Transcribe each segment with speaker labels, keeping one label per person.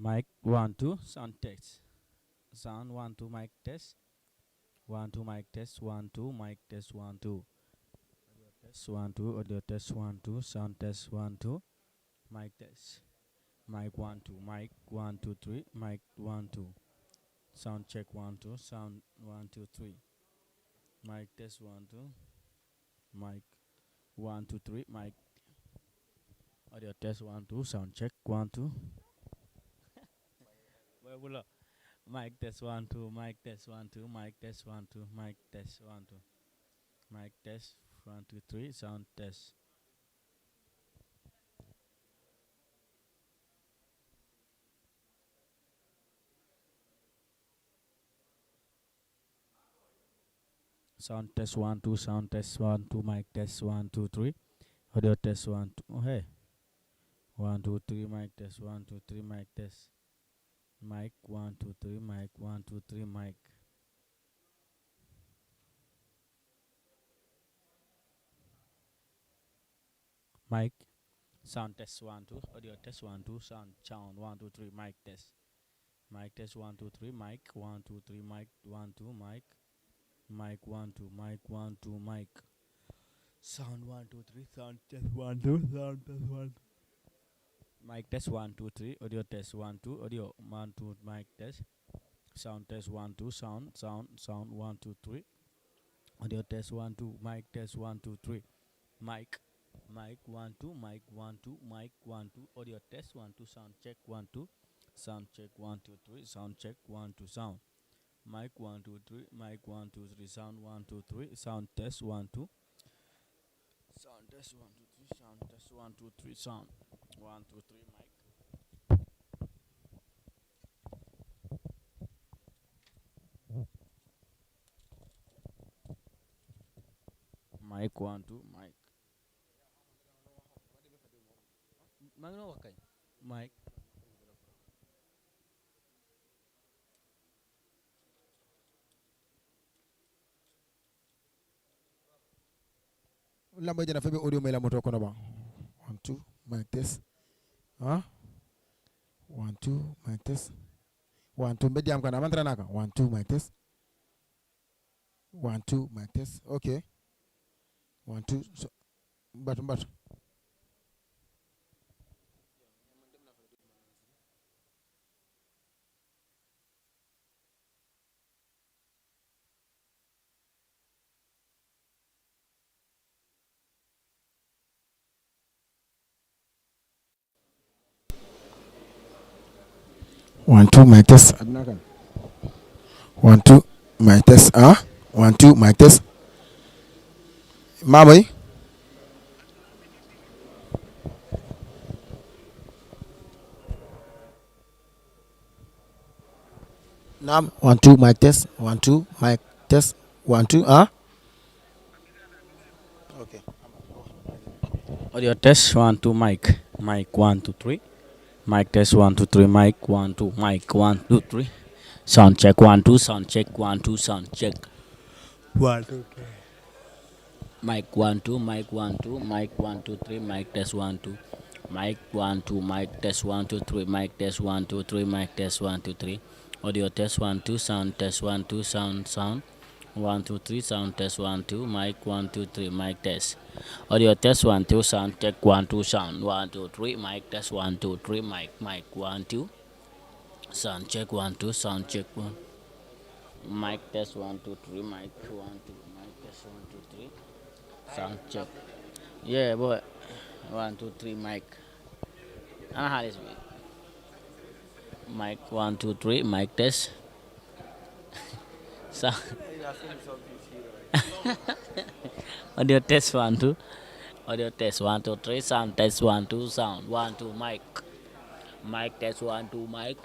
Speaker 1: Mic 1 2 sound test. Sound 1 2 mic test. 1 2 mic test 1 2 mic test 1 2. Test 1 2 audio test 1 2 sound test 1 2 mic test. Mic 1 2 mic 1 2 3 mic 1 2. Sound check 1 2 sound 1 2 3. Mic test 1 2 mic 1 2 3 mic audio test 1 2 sound check 1 2. Well, mic test 1 2 mic test 1 2 mic test 1 2 mic test 1 2 mic test 1 2 3 sound test. Sound test 1 2 sound test 1 2 mic test 1 2 3 audio test 1 2. Oh, hey, 1 2 3 mic test 1 2 3 mic test mic 1 2 3 mic 1 2 3 mic mic sound test 1 2 audio test 1 2 sound 1 2 3 mic test 1 2 3 mic 1 2 3 mic 1 2 mic 1 2 mic 1 2 mic sound 1 2 3 sound test 1 2 sound test 1 mic test 1 2 3 audio test 1 2 audio 1 2 mic test sound test 1 2 sound 1 2 3 audio test 1 2 mic test 1 2 3 mic mic 1 2 mic 1 2 mic 1 2 audio test 1 2 sound check 1 2 sound check 1 2 3 sound check 1 2 sound mic 1 2 3 mic 1 2 3 sound 1 2 3 sound test 1 2 sound test 1 2 3 sound test 1 2 3 sound 1 2 3 mic 1 2 mic Magno wakay mic
Speaker 2: Lamba jana febe audio mai la moto kono ba. 1 2 mic test. Huh? 1 2 mic test. 1 2 mbedi am kana mantra naka. 1 2 mic test. 1 2 mic test. Okay. 1 2 so, but 1 2 mic test. Adna kan. 1 2 mic test. Ah? 1 2 mic test. Mamay. Nam 1 2 mic test. 1 2 mic test. 1 2 ah? Okay.
Speaker 1: audio test 1 2 mic 1 2 3 mic test 1 2 3 mic 1 2 mic 1 2 3 sound check 1 2 sound check 1 2 sound check 1 2 mic 1 2 mic 1 2 mic 1 2 3 mic test 1 2 mic 1 2 mic test 1 2 3 mic test 1 2 3 mic test 1 2 3 audio test 1 2 sound test 1 2 sound 1 2 3 sound test 1 2 mic 1 2 3 mic test audio test 1 2 sound check 1 2 sound 1 2 3 mic test 1 2 3 mic 1 2 sound check 1 2 sound check 1 mic test 1 2 3 mic 1 2 mic test 1 2 3 sound check. Yeah, boy. 1 2 3 mic. How is it? Mic 1 2 3 mic test. Sound. Audio test 1 2. Audio test 1 2 3 sound test 1 2 sound 1 2 mic. Mic test 1 2 mic.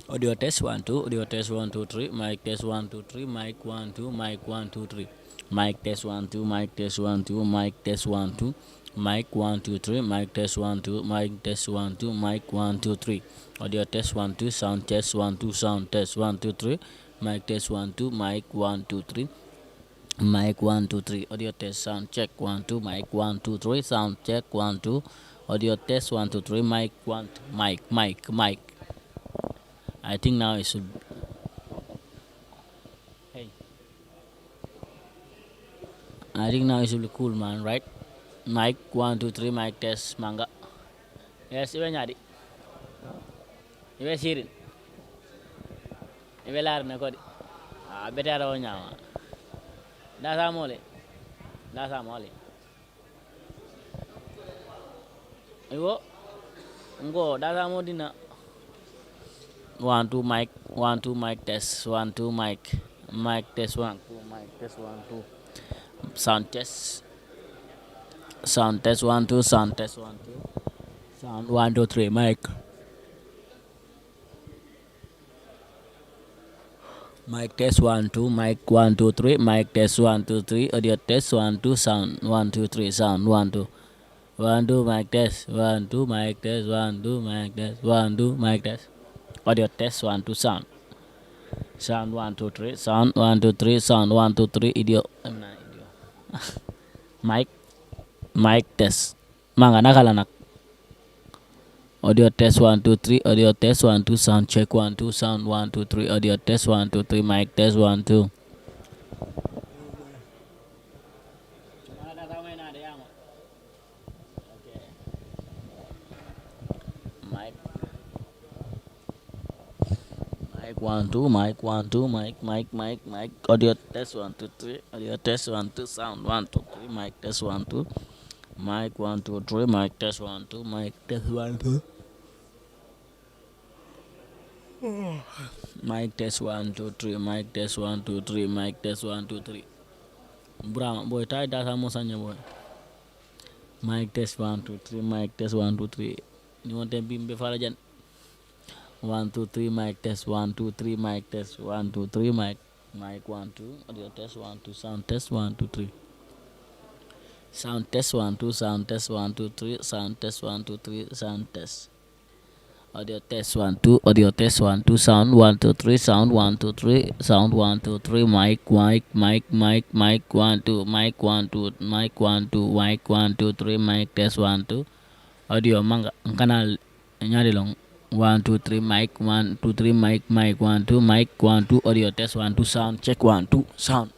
Speaker 1: Audio test 1 2 audio test 1 2 3 mic test 1 2 3 mic 1 2 mic 1 2 3 mic test 1 2 mic test 1 2 mic test 1 2 mic 1 2 3 mic test 1 2 mic test 1 2 mic 1 2 3 audio test 1 2 sound test 1 2 sound test 1 2 3 mic test 1 2 mic 1 2 3 mic 1 2 3 audio test sound check 1 2 mic 1 2 3 sound check 1 2 Audio test 1 2 3. Mic one. Mic. I think now it should. Hey, I think now it should be cool, man. Right? Mic 1 2 3. Mic test manga. Yes, ibe nyadi. Ibe sirin. Ibe lar na kodi. Ah, betara o nyama. Dasa mole. Dasa mole. Iwo. Ngo dasa modina. 1 2 mic. 1 2 mic test. 1 2 mic. Mic test 1 2. Mic test 1 2. Sound test. Sound test 1 2. Sound test 1 2. Sound 1 2 3. Mic. Mic test 1 2. Mic 1 2 3. Mic test 1 2 3. Audio test 1 2. Sound 1 2 3. Sound 1 2. 1 2 mic test. 1 2 mic test. 1 2 mic test. 1 2 mic test. Audio test 1 2. Sound. Sound 1 2 3. Sound 1 2 3. Sound 1 2 3. Idio. Idio. Mic. Mic test. Manga nakala nak. Audio test 1 2 3. Audio test 1 2. Sound check 1 2. Sound 1 2 3. Audio test 1 2 3. Mic test 1 2. Mic. Mic 1 2. Mic 1 2. Mic. Audio test 1 2 3. Audio test 1 2. Sound 1 2 3. Mic test 1 2. Mic 1 2 3. Mic test 1 2. Mic test 1 2. Mic test 1 2 3. Mic test 1 2 3. Mic test 1 2 3. Brahma boy tie data mosanya boy. Mic test 1 2 3. Mic test 1 2 3. You want them bimbe falajan. 1 2 3. Mic test 1 2 3. Mic test 1 2 3. Mic 1 2. Audio test 1 2. Sound test 1 2 3. Sound test 1 2. Sound test 1 2 3. Sound test 1 2 3. Sound test. Audio test 1 2. Audio test 1 2. Sound 1 2 3. Sound 1 2 3. Sound 1 2 3. Mic 1 2. Mic 1 2. Mic 1 2. Mic 1 2 3. Mic test 1 2. Audio manga kanal nyari long 1 2 3. Mic 1 2 3. Mic 1 2. Mic 1 2. Audio test 1 2. Sound check 1 2. Sound.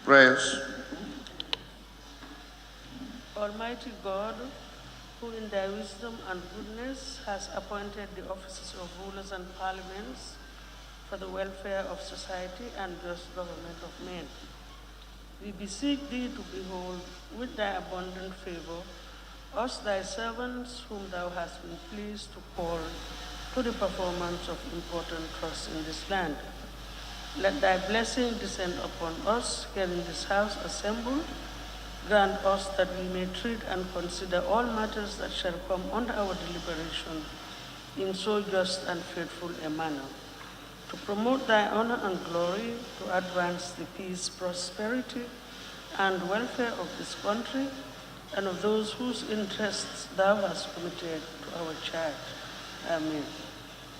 Speaker 3: Prayers.
Speaker 4: Almighty God, who in thy wisdom and goodness has appointed the offices of rulers and parliaments for the welfare of society and just government of men, we beseech thee to behold with thy abundant favor us thy servants whom thou hast been pleased to call to the performance of important trusts in this land. Let thy blessing descend upon us here in this house assembled. Grant us that we may treat and consider all matters that shall come under our deliberation in so just and faithful a manner, to promote thy honor and glory, to advance the peace, prosperity, and welfare of this country and of those whose interests thou hast committed to our charge. Amen.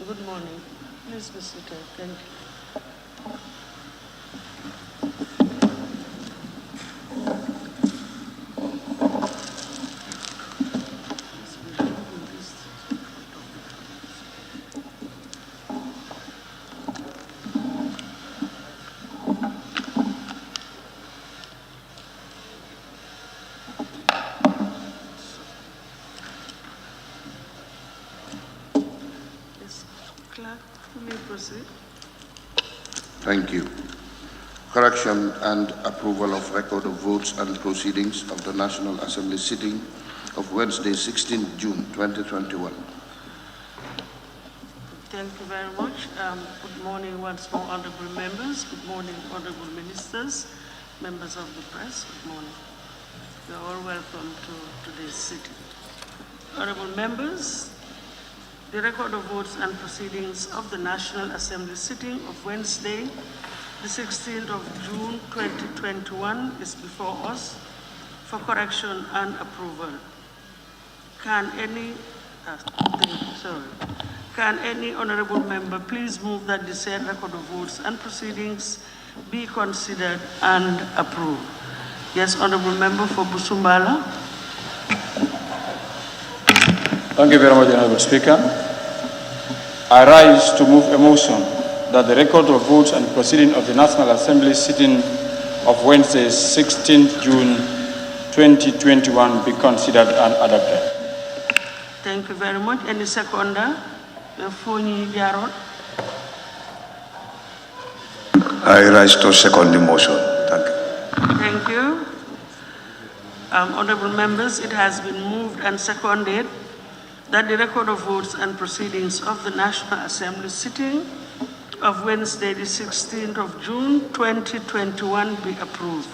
Speaker 4: Good morning. Please be seated. Thank you. Clerk, you may proceed.
Speaker 3: Thank you. Correction and approval of record of votes and proceedings of the National Assembly sitting of Wednesday, 16 June 2021.
Speaker 4: Thank you very much. Good morning once more, honorable members. Good morning, honorable ministers, members of the press. Good morning. You are all welcome to today's sitting. Honorable members, the record of votes and proceedings of the National Assembly sitting of Wednesday, the 16th of June 2021 is before us for correction and approval. Can any honorable member please move that the said record of votes and proceedings be considered and approved? Yes, honorable member for Busumbala.
Speaker 5: Thank you very much, Honorable Speaker. I rise to move a motion that the record of votes and proceeding of the National Assembly sitting of Wednesday, 16th June 2021 be considered and adopted.
Speaker 4: Thank you very much. Any seconder?
Speaker 6: I rise to second the motion. Thank you.
Speaker 4: Thank you. Honorable members, it has been moved and seconded that the record of votes and proceedings of the National Assembly sitting of Wednesday, the 16th of June, 2021 be approved.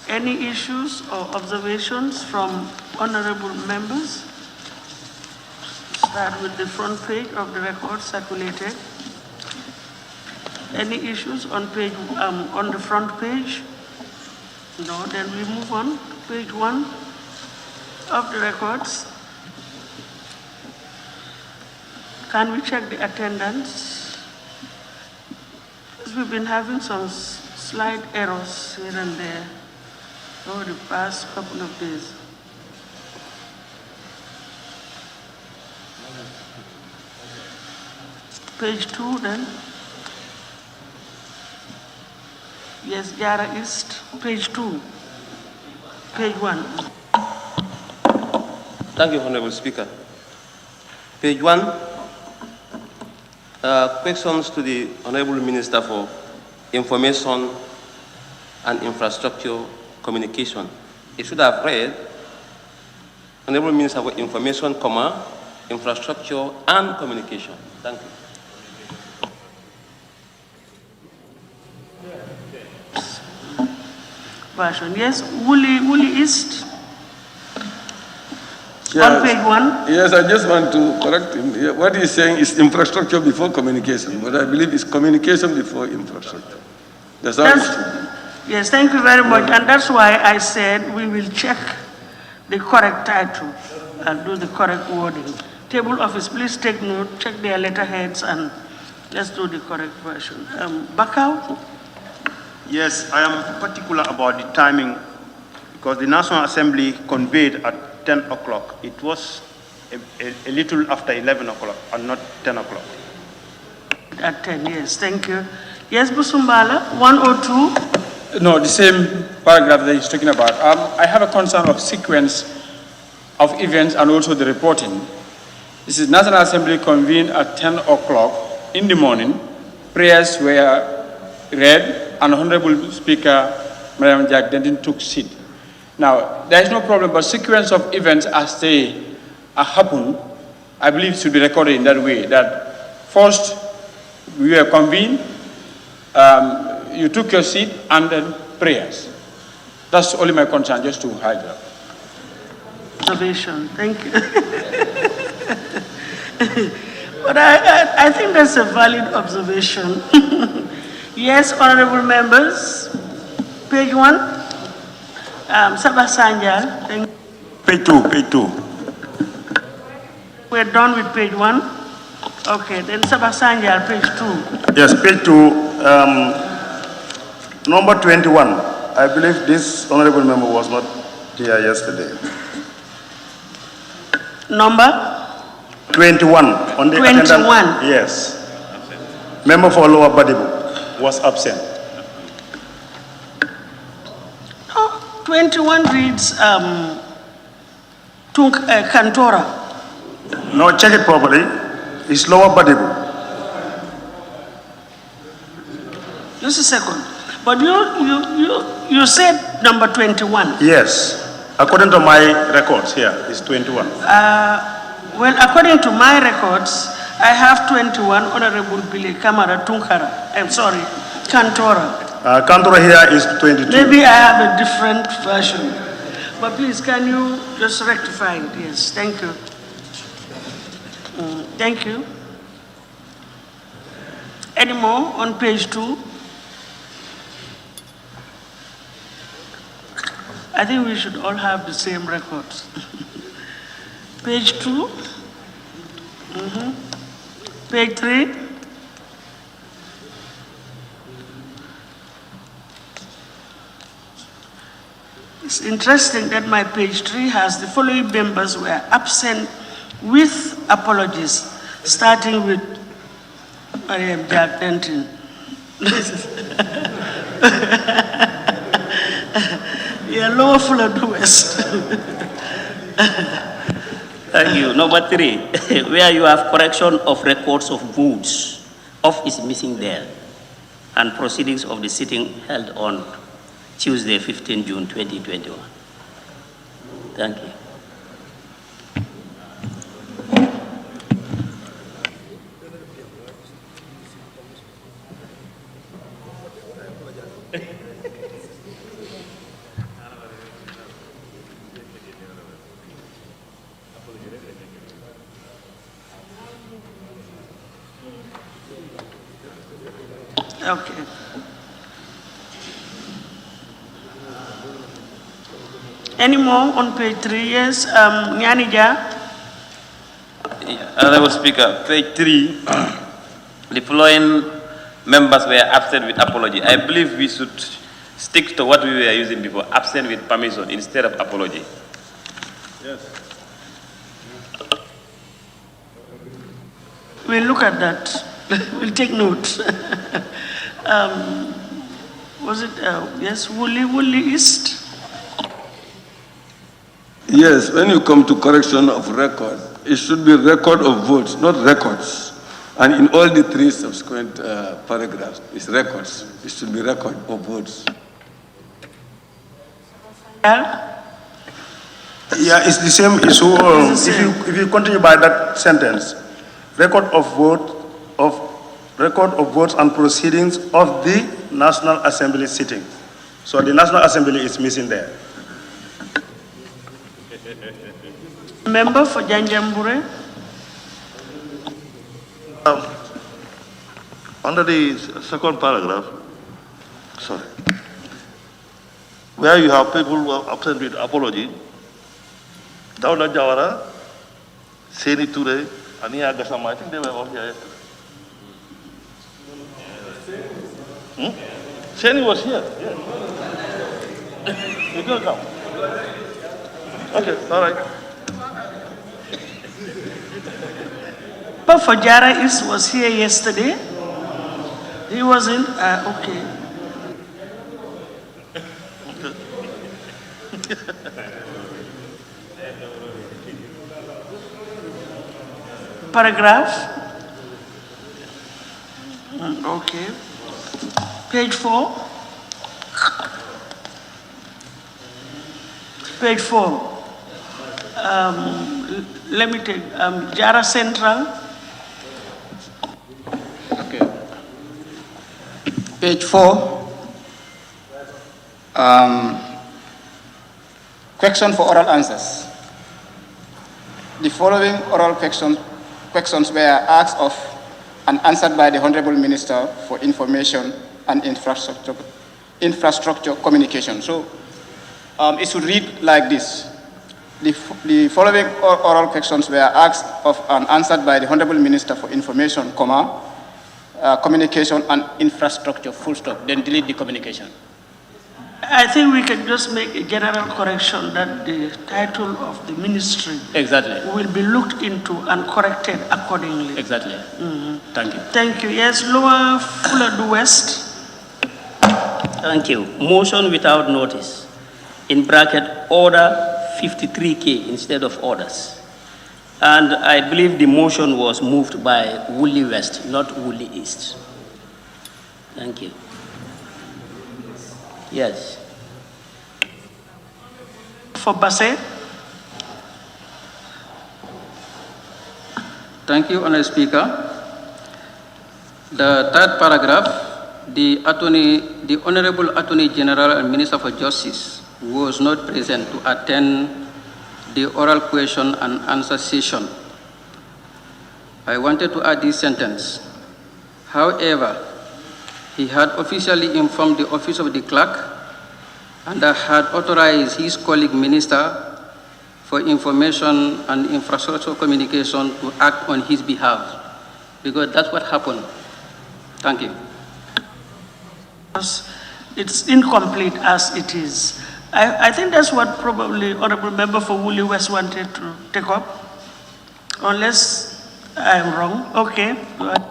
Speaker 4: Any issues or observations from honorable members? Start with the front page of the record circulated. Any issues on the front page? No, then we move on to page 1 of the records. Can we check the attendance? Because we've been having some slight errors here and there over the past couple of days. Page 2 then. Yes, Yara East, page 2. Page 1.
Speaker 7: Thank you, Honorable Speaker. Page 1. Questions to the Honorable Minister for Information and Infrastructure Communication. It should have read, Honorable Minister for Information, Infrastructure and Communication. Thank you.
Speaker 4: Version. Yes, Woolly East.
Speaker 8: Yes.
Speaker 4: On page 1.
Speaker 8: Yes, I just want to correct him. What he's saying is infrastructure before communication, but I believe it's communication before infrastructure. That's how it should be.
Speaker 4: Yes, thank you very much. And that's why I said we will check the correct title and do the correct wording. Table office, please take note, check their letterheads, and let's do the correct version. Bakau?
Speaker 9: Yes, I am particular about the timing because the National Assembly convened at 10 o'clock. It was a little after 11 o'clock and not 10 o'clock.
Speaker 4: At 10, yes, thank you. Yes, Busumbala, 102.
Speaker 5: No, the same paragraph that he's talking about. I have a concern of sequence of events and also the reporting. This is National Assembly convened at 10 o'clock in the morning. Prayers were read, and Honorable Speaker, Madam Jack Denton, took seat. Now, there is no problem, but sequence of events as they happen, I believe should be recorded in that way, that first we were convened, you took your seat, and then prayers. That's only my concern, just to highlight.
Speaker 4: Observation, thank you. But I think that's a valid observation. Yes, honorable members, page 1, Sabah Sanjal. Thank you.
Speaker 9: Page 2.
Speaker 4: We're done with page 1. Okay, then Sabah Sanjal, page 2.
Speaker 9: Yes, page 2, number 21. I believe this honorable member was not here yesterday.
Speaker 4: Number?
Speaker 9: 21. On the
Speaker 4: 21.
Speaker 9: attendance, yes. Member for Lower Badibu was absent.
Speaker 4: 21 reads Kantora.
Speaker 9: No, check it properly. It's Lower Badibu.
Speaker 4: Just a second. But you said number 21.
Speaker 9: Yes. According to my records here, it's 21.
Speaker 4: Well, according to my records, I have 21 Honorable Billy Kamara Tunkara. I'm sorry, Kantora.
Speaker 9: Kantora here is 22.
Speaker 4: Maybe I have a different version. But please, can you just rectify it? Yes, thank you. Thank you. Any more on page 2? I think we should all have the same records. Page 2. Page 3. It's interesting that my page 3 has the following members were absent with apologies, starting with Mariam Jack Denton. Yeah, Lower Fulham West.
Speaker 10: Thank you. Number 3, where you have correction of records of votes, off is missing there, and proceedings of the sitting held on Tuesday, 15 June 2021. Thank you.
Speaker 4: Okay. Any more on page 3? Yes, Nyanija.
Speaker 7: Honorable Speaker, page 3, the following members were absent with apology. I believe we should stick to what we were using before, absent with permission instead of apology.
Speaker 9: Yes.
Speaker 4: We'll look at that. We'll take note. Was it, yes, Woolly East?
Speaker 8: Yes, when you come to correction of record, it should be record of votes, not records. And in all the 3 subsequent paragraphs, it's records. It should be record of votes.
Speaker 4: Yeah?
Speaker 9: Yeah, it's the same issue. If you continue by that sentence, record of votes and proceedings of the National Assembly sitting. So the National Assembly is missing there.
Speaker 4: Member for Janjambure.
Speaker 11: Under the second paragraph, sorry, where you have people who are absent with apology, Dauda Jawara, Seni Ture, Ania Gasama, I think they were all here yesterday. Seni was here, yes. You don't come. Okay, all right.
Speaker 4: But for Jara East was here yesterday. He wasn't, okay. Paragraph. Okay. Page 4. Page 4. Let me take Jara Central.
Speaker 12: Okay. Page 4. Question for oral answers. The following oral questions were asked of and answered by the Honorable Minister for Information and Infrastructure Communication. So it should read like this. The following oral questions were asked of and answered by the Honorable Minister for Information, Communication and Infrastructure, full stop, then delete the communication.
Speaker 4: I think we can just make a general correction that the title of the ministry will be looked into and corrected accordingly.
Speaker 12: Exactly. Thank you.
Speaker 4: Thank you. Yes, Lower Fuladu West.
Speaker 10: Thank you. Motion without notice. In bracket, order 53K instead of orders. And I believe the motion was moved by Woolly West, not Woolly East. Thank you. Yes.
Speaker 4: For Basse.
Speaker 12: Thank you, Honourable Speaker. The third paragraph, the Honourable Attorney General and Minister for Justice was not present to attend the oral question and answer session. I wanted to add this sentence. However, he had officially informed the Office of the Clerk and had authorized his colleague Minister for Information and Infrastructure Communication to act on his behalf, because that's what happened. Thank you.
Speaker 4: It's incomplete as it is. I think that's what probably Honorable Member for Woolly West wanted to take up, unless I'm wrong. Okay, go ahead.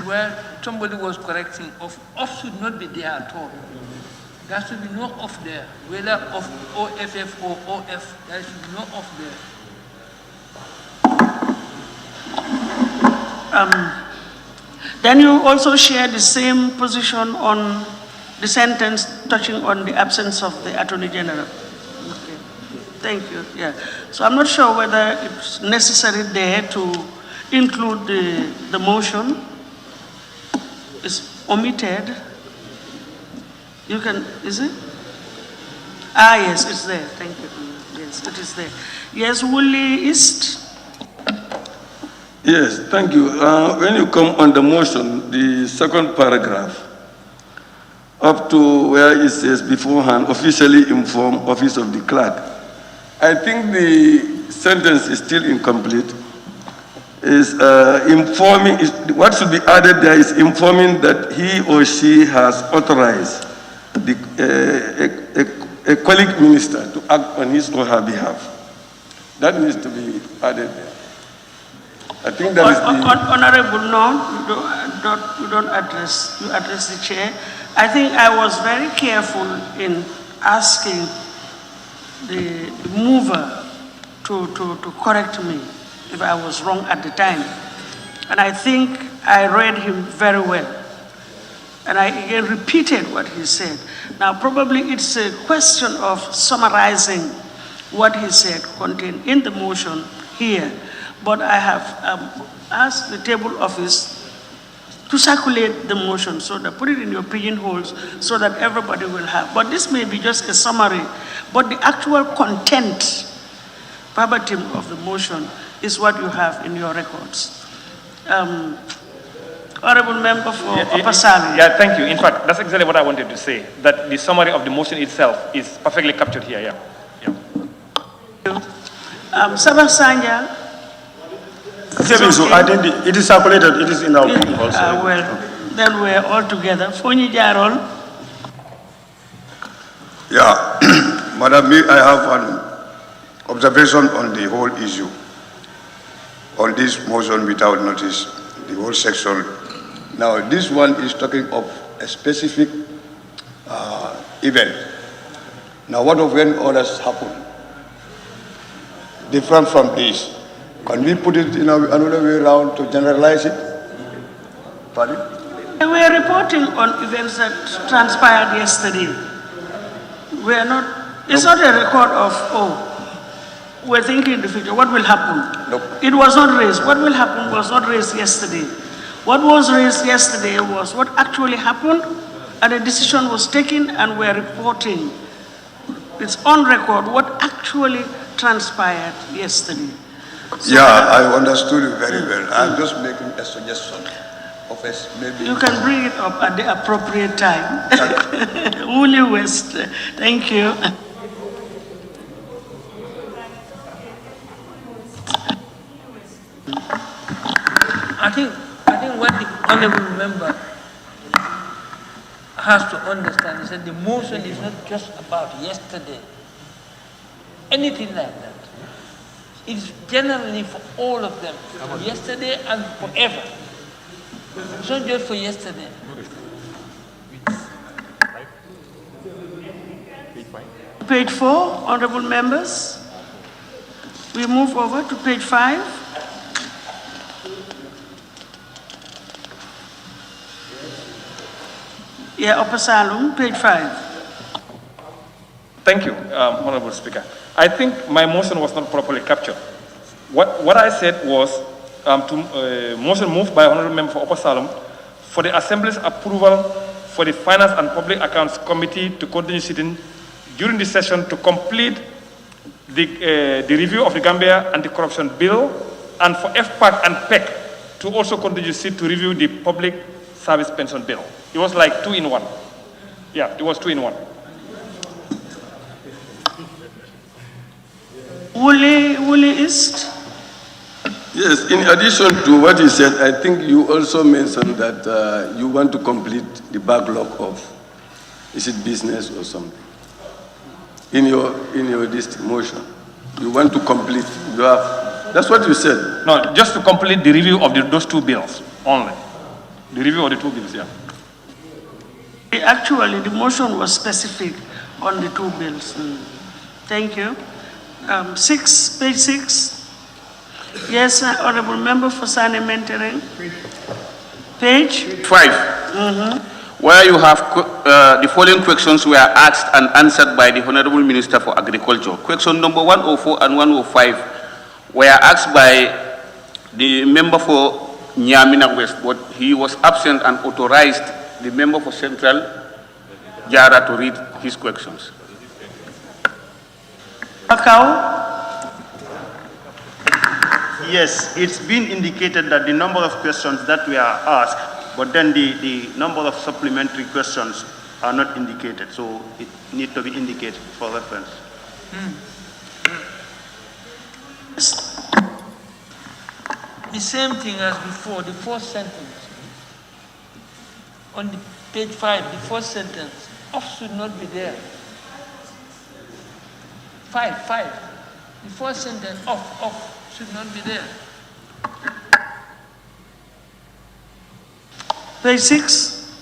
Speaker 13: Where somebody was correcting, off should not be there at all. There should be no off there, whether of OFF or OF, there should be no off there.
Speaker 4: Then you also share the same position on the sentence touching on the absence of the Attorney General. Okay. Thank you. Yeah. So I'm not sure whether it's necessary there to include the motion. It's omitted. You can, is it? Ah, yes, it's there. Thank you. Yes, it is there. Yes, Woolly East.
Speaker 8: Yes, thank you. When you come on the motion, the second paragraph, up to where it says beforehand, officially inform Office of the Clerk. I think the sentence is still incomplete. Is informing, what should be added there is informing that he or she has authorized a colleague minister to act on his or her behalf. That needs to be added there. I think that is the...
Speaker 4: Honorable, no, you don't address, you address the chair. I think I was very careful in asking the mover to correct me if I was wrong at the time. And I think I read him very well. And I again repeated what he said. Now, probably it's a question of summarizing what he said contained in the motion here. But I have asked the table office to circulate the motion, so that put it in your pigeonholes so that everybody will have. But this may be just a summary, but the actual content, verbatim of the motion, is what you have in your records. Honorable Member for Upper Salu.
Speaker 14: Yeah, thank you. In fact, that's exactly what I wanted to say, that the summary of the motion itself is perfectly captured here, yeah.
Speaker 4: Sabah Sanya.
Speaker 9: So I think it is circulated, it is in our opinion also.
Speaker 4: Well, then we're all together. Fonyi Jarol.
Speaker 6: Yeah, Madam, I have an observation on the whole issue. On this motion without notice, the whole section. Now, this one is talking of a specific event. Now, what of when others happen? Different from this. Can we put it in another way around to generalize it? Pardon?
Speaker 4: We are reporting on events that transpired yesterday. We are not, it's not a record of, we're thinking in the future, what will happen?
Speaker 6: Nope.
Speaker 4: It was not raised. What will happen was not raised yesterday. What was raised yesterday was what actually happened, and a decision was taken, and we're reporting. It's on record what actually transpired yesterday. So
Speaker 6: yeah, I understood it very well. I'm just making a suggestion of maybe.
Speaker 4: You can bring it up at the appropriate time. Woolly West, thank you.
Speaker 13: I think what the honorable member has to understand is that the motion is not just about yesterday. Anything like that. It's generally for all of them. Yesterday and forever. It's not just for yesterday.
Speaker 4: Page 4, honorable members. We move over to page 5. Yeah, Upper Salum, page 5.
Speaker 14: Thank you, Honorable Speaker. I think my motion was not properly captured. What I said was motion moved by Honorable Member for Upper Salum for the Assembly's approval for the Finance and Public Accounts Committee to continue sitting during the session to complete the review of the Gambia Anti-Corruption Bill, and for FPAC and PEC to also continue to sit to review the Public Service Pension Bill. It was like 2 in 1. Yeah, it was 2 in 1.
Speaker 4: Woolly East?
Speaker 8: Yes, in addition to what you said, I think you also mentioned that you want to complete the backlog of, is it business or something? In your motion, you want to complete, you have, that's what you said.
Speaker 14: No, just to complete the review of those 2 bills only. The review of the 2 bills, yeah.
Speaker 4: Actually, the motion was specific on the 2 bills. Thank you. 6, page 6. Yes, Honorable Member for Sani Mentoring. Page
Speaker 15: 5. Where you have the following questions were asked and answered by the Honorable Minister for Agriculture. Question number 104 and 105 were asked by the member for Nyamina West, but he was absent and authorized the member for Central, Jara, to read his questions.
Speaker 4: Akau?
Speaker 9: Yes, it's been indicated that the number of questions that we are asked, but then the number of supplementary questions are not indicated, so it needs to be indicated for reference.
Speaker 13: The same thing as before, the 4th sentence. On the page 5, the 4th sentence, off should not be there. 5. The 4th sentence, off should not be there.
Speaker 4: Page 6.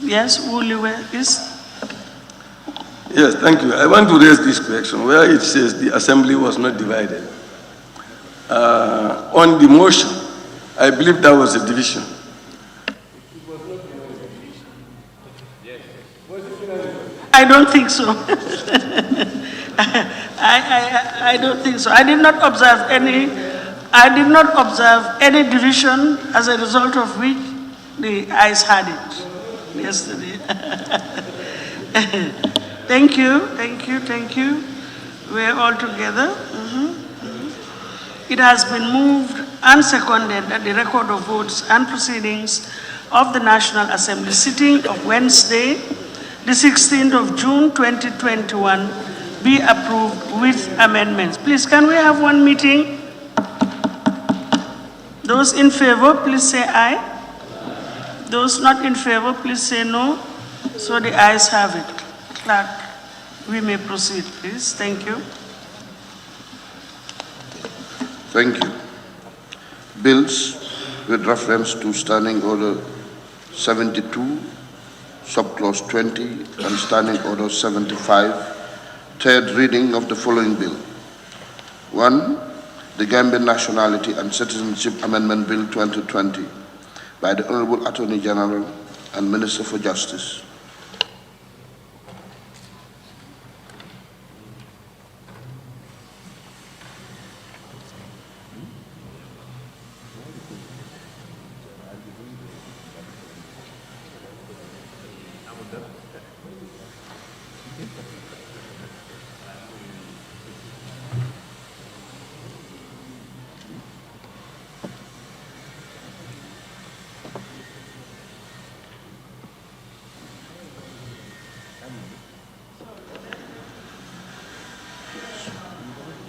Speaker 4: Yes, Woolly East.
Speaker 8: Yes, thank you. I want to raise this question where it says the assembly was not divided. On the motion, I believe that was a division.
Speaker 4: I don't think so. I don't think so. I did not observe any division, as a result of which the ayes had it yesterday. Thank you. We're all together. It has been moved and seconded that the record of votes and proceedings of the National Assembly sitting of Wednesday, the 16th of June 2021, be approved with amendments. Please, can we have one meeting? Those in favor, please say aye. Those not in favor, please say no. So the ayes have it. Clerk, we may proceed, please. Thank you.
Speaker 3: Thank you. Bills with reference to Standing Order 72, Subclause 20, and Standing Order 75, third reading of the following bill. 1. The Gambian Nationality and Citizenship Amendment Bill 2020 by the Honorable Attorney General and Minister for Justice.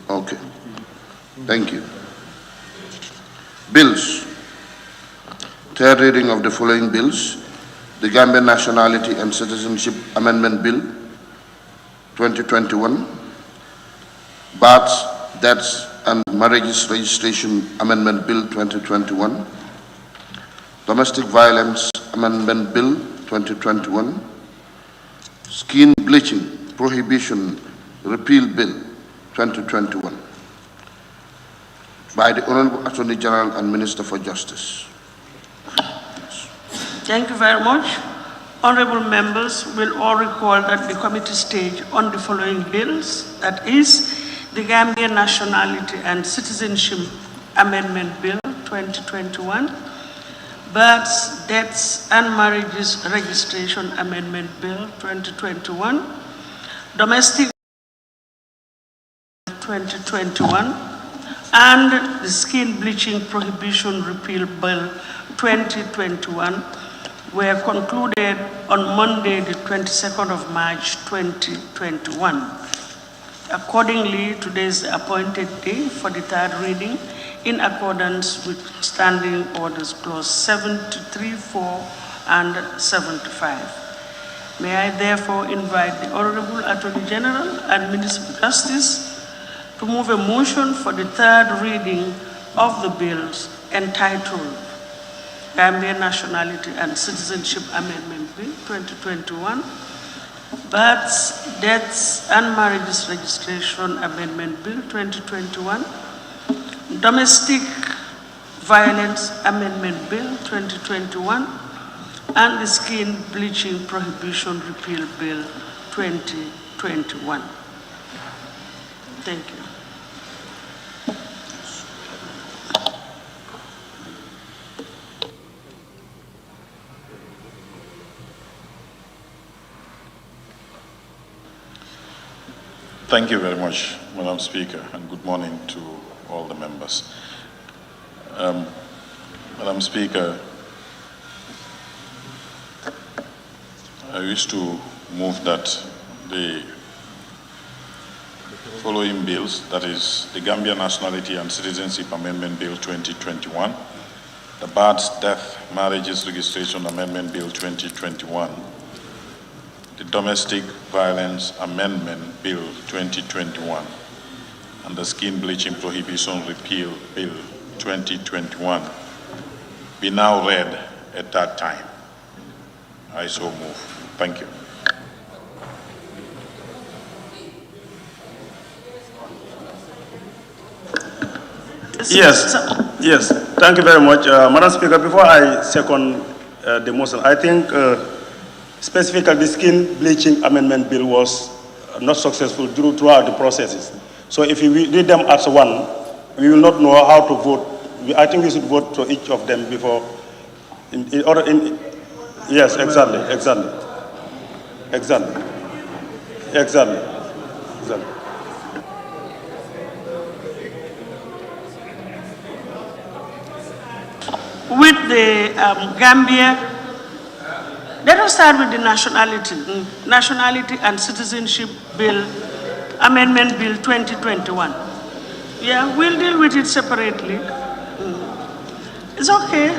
Speaker 3: Okay. Thank you. Bills. Third reading of the following bills. The Gambian Nationality and Citizenship Amendment Bill 2021. Births, Deaths and Marriages Registration Amendment Bill 2021. Domestic Violence Amendment Bill 2021. Skin Bleaching Prohibition Repeal Bill 2021 by the Honorable Attorney General and Minister for Justice.
Speaker 4: Thank you very much. Honorable members will all recall that the committee stage on the following bills, that is, the Gambian Nationality and Citizenship Amendment Bill 2021, Births, Deaths and Marriages Registration Amendment Bill 2021, Domestic 2021, and the Skin Bleaching Prohibition Repeal Bill 2021 were concluded on Monday, the 22nd of March, 2021. Accordingly, today is the appointed day for the third reading in accordance with Standing Orders Clause 73, 4, and 75. May I therefore invite the Honorable Attorney General and Minister of Justice to move a motion for the third reading of the bills entitled Gambian Nationality and Citizenship Amendment Bill 2021, Births, Deaths and Marriages Registration Amendment Bill 2021, Domestic Violence Amendment Bill 2021, and the Skin Bleaching Prohibition Repeal Bill 2021. Thank you.
Speaker 16: Thank you very much, Madam Speaker, and good morning to all the members. Madam Speaker, I wish to move that the following bills, that is the Gambia Nationality and Citizenship Amendment Bill 2021, the Births, Death, Marriages Registration Amendment Bill 2021, the Domestic Violence Amendment Bill 2021, and the Skin Bleaching Prohibition Repeal Bill 2021 be now read at that time. I so move. Thank you.
Speaker 9: Yes, thank you very much. Madam Speaker, before I second the motion, I think specifically the Skin Bleaching Amendment Bill was not successful throughout the processes. So if we read them as one, we will not know how to vote. I think we should vote for each of them before. Yes, exactly.
Speaker 4: With the Gambia, let us start with the Nationality and Citizenship Bill, Amendment Bill 2021. Yeah, we'll deal with it separately. It's okay.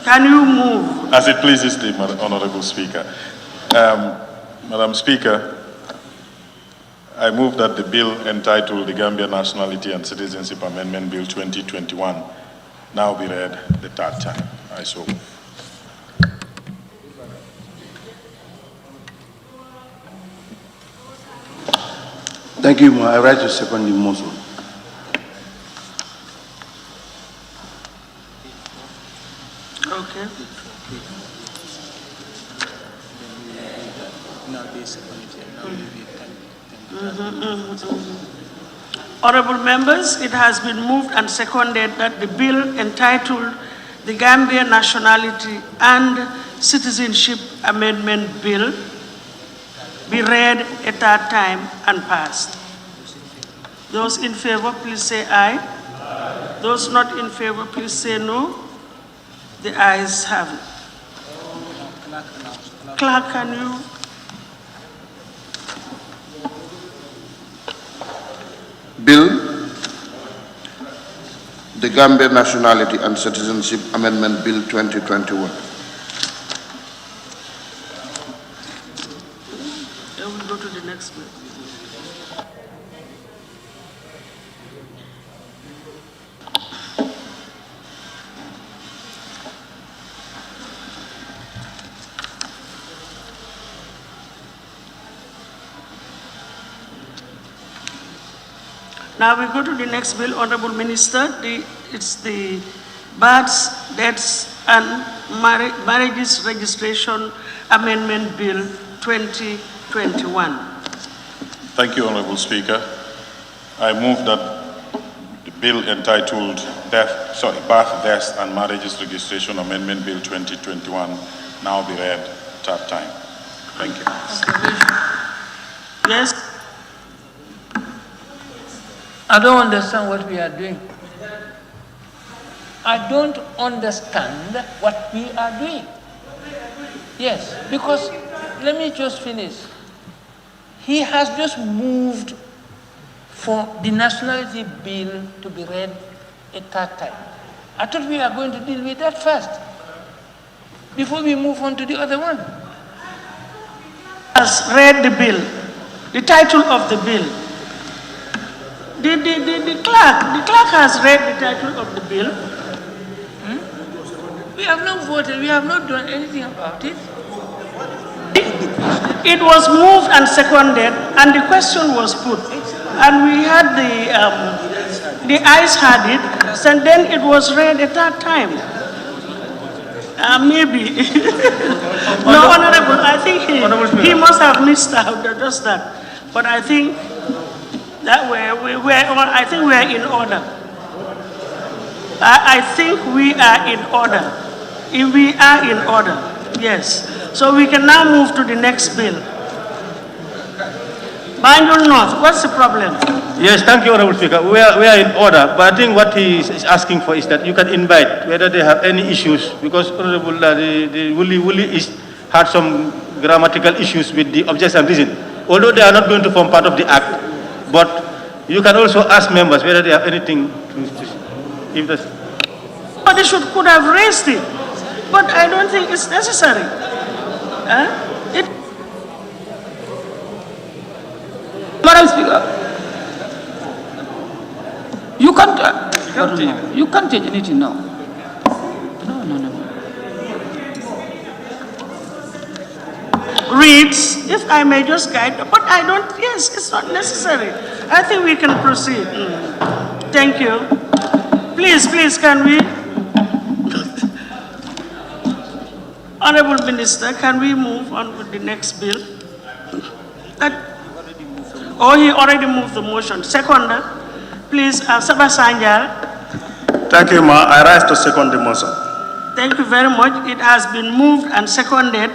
Speaker 4: Can you move?
Speaker 16: As it pleases the Honorable Speaker. Madam Speaker, I move that the bill entitled the Gambia Nationality and Citizenship Amendment Bill 2021 now be read the third time. I so move.
Speaker 17: Thank you, Ma. I rise to second the motion.
Speaker 4: Okay. Honorable members, it has been moved and seconded that the bill entitled the Gambia Nationality and Citizenship Amendment Bill be read a third time and passed. Those in favor, please say aye. Those not in favor, please say no. The ayes have it. Clerk, can you?
Speaker 3: Bill, the Gambia Nationality and Citizenship Amendment Bill 2021.
Speaker 4: Then we'll go to the next bill. Now we go to the next bill, Honorable Minister. It's the Births, Deaths and Marriages Registration Amendment Bill 2021.
Speaker 16: Thank you, Honorable Speaker. I move that the bill entitled Birth, Deaths and Marriages Registration Amendment Bill 2021 now be read third time. Thank you.
Speaker 4: Yes.
Speaker 13: I don't understand what we are doing. I don't understand what we are doing. Yes, because let me just finish. He has just moved for the nationality bill to be read a third time. I thought we are going to deal with that first before we move on to the other one.
Speaker 4: Has read the bill, the title of the bill. The clerk has read the title of the bill.
Speaker 13: We have not voted, we have not done anything about it.
Speaker 4: It was moved and seconded, and the question was put. And we had the ayes had it, and then it was read a third time. Maybe. No, Honorable, I think he must have missed out just that. But I think that I think we are in order. I think we are in order. If we are in order, yes. So we can now move to the next bill. Banjul North, what's the problem?
Speaker 9: Yes, thank you, Honorable Speaker. We are in order, but I think what he is asking for is that you can invite whether they have any issues, because Honorable the Wuli East had some grammatical issues with the objects and reason. Although they are not going to form part of the act, but you can also ask members whether they have anything to if there's...
Speaker 4: Somebody could have raised it, but I don't think it's necessary.
Speaker 18: Madam Speaker, you can't change anything now. No.
Speaker 4: Reads, if I may just guide, but I don't, yes, it's not necessary. I think we can proceed. Thank you. Please, can we? Honorable Minister, can we move on with the next bill? He already moved the motion. Second, please, Sabah Sanjal.
Speaker 9: Thank you, Ma. I rise to second the motion.
Speaker 4: Thank you very much. It has been moved and seconded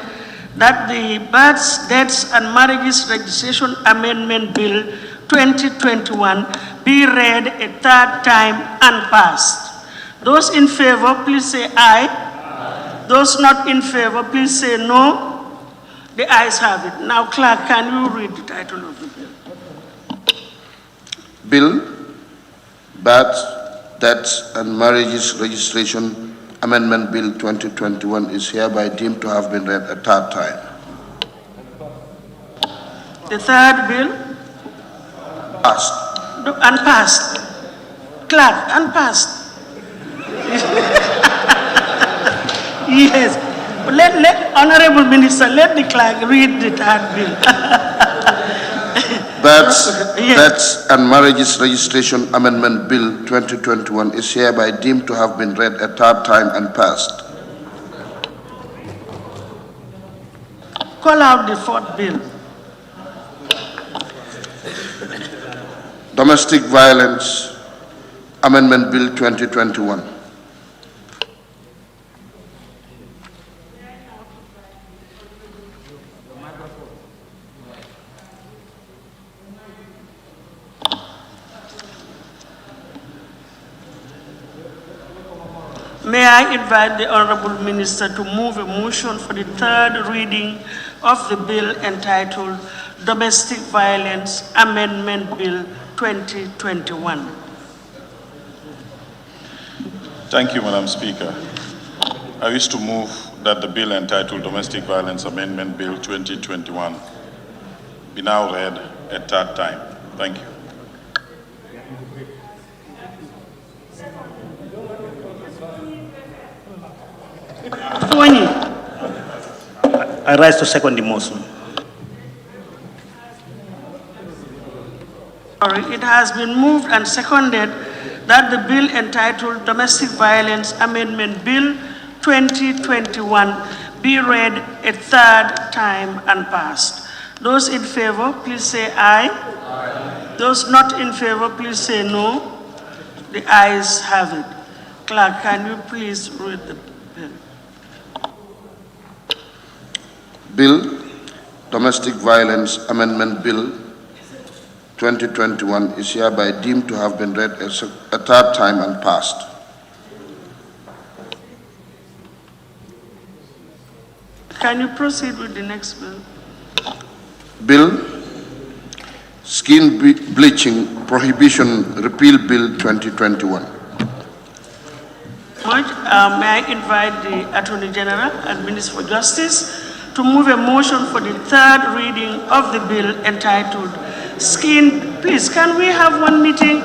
Speaker 4: that the Births, Deaths and Marriages Registration Amendment Bill 2021 be read a third time and passed. Those in favor, please say aye. Those not in favor, please say no. The ayes have it. Now, Clerk, can you read the title of the bill?
Speaker 3: Bill, Births, Deaths and Marriages Registration Amendment Bill 2021 is hereby deemed to have been read a third time.
Speaker 4: The third bill?
Speaker 3: Passed.
Speaker 4: Unpassed. Clerk, unpassed. Yes. Let Honorable Minister, let the clerk read the third bill.
Speaker 3: Births and Marriages Registration Amendment Bill 2021 is hereby deemed to have been read a third time and passed.
Speaker 4: Call out the fourth bill.
Speaker 3: Domestic Violence Amendment Bill 2021.
Speaker 4: May I invite the Honorable Minister to move a motion for the third reading of the bill entitled Domestic Violence Amendment Bill 2021.
Speaker 16: Thank you, Madam Speaker. I wish to move that the bill entitled Domestic Violence Amendment Bill 2021 be now read a third time. Thank you.
Speaker 9: I rise to second the motion.
Speaker 4: It has been moved and seconded that the bill entitled Domestic Violence Amendment Bill 2021 be read a third time and passed. Those in favor, please say aye. Aye. Those not in favor, please say no. The ayes have it. Clerk, can you please read the bill?
Speaker 3: Bill, Domestic Violence Amendment Bill 2021 is hereby deemed to have been read a third time and passed.
Speaker 4: Can you proceed with the next bill?
Speaker 3: Bill, Skin Bleaching Prohibition Repeal Bill 2021.
Speaker 4: May I invite the Attorney General and Minister for Justice to move a motion for the third reading of the bill entitled Skin. Please, can we have one meeting?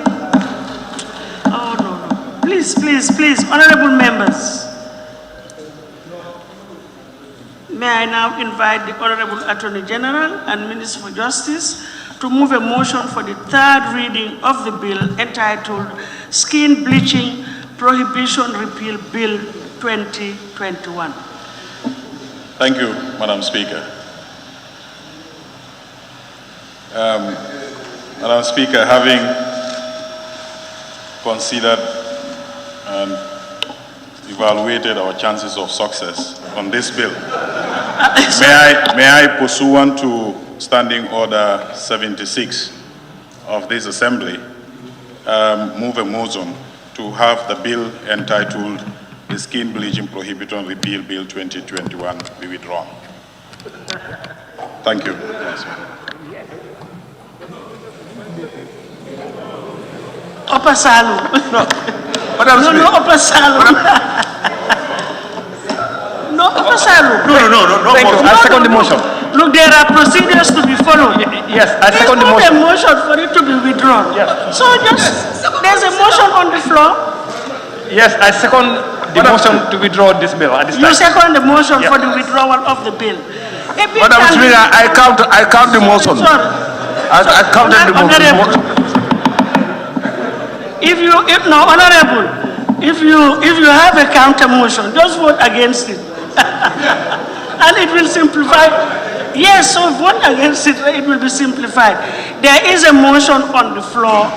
Speaker 4: Oh, no. Please, please, please, honorable members. May I now invite the Honorable Attorney General and Minister for Justice to move a motion for the third reading of the bill entitled Skin Bleaching Prohibition Repeal Bill 2021.
Speaker 16: Thank you, Madam Speaker. Madam Speaker, having considered and evaluated our chances of success on this bill, may I, pursuant to Standing Order 76 of this Assembly, move a motion to have the bill entitled the Skin Bleaching Prohibition Repeal Bill 2021 be withdrawn. Thank you.
Speaker 4: Upper Salum. No, Upper Salum. No, Upper Salum.
Speaker 14: No. Thank you. I second the motion.
Speaker 4: Look, there are procedures to be followed.
Speaker 14: Yes, I second the motion.
Speaker 4: There's not a motion for it to be withdrawn.
Speaker 14: Yes.
Speaker 4: So there's a motion on the floor.
Speaker 14: Yes, I second the motion to withdraw this bill at this time.
Speaker 4: You second the motion for the withdrawal of the bill.
Speaker 8: Madam Speaker, I count the motion. I counted the motion.
Speaker 4: If you have a counter motion, just vote against it. And it will simplify. Yes, so vote against it, it will be simplified. There is a motion on the floor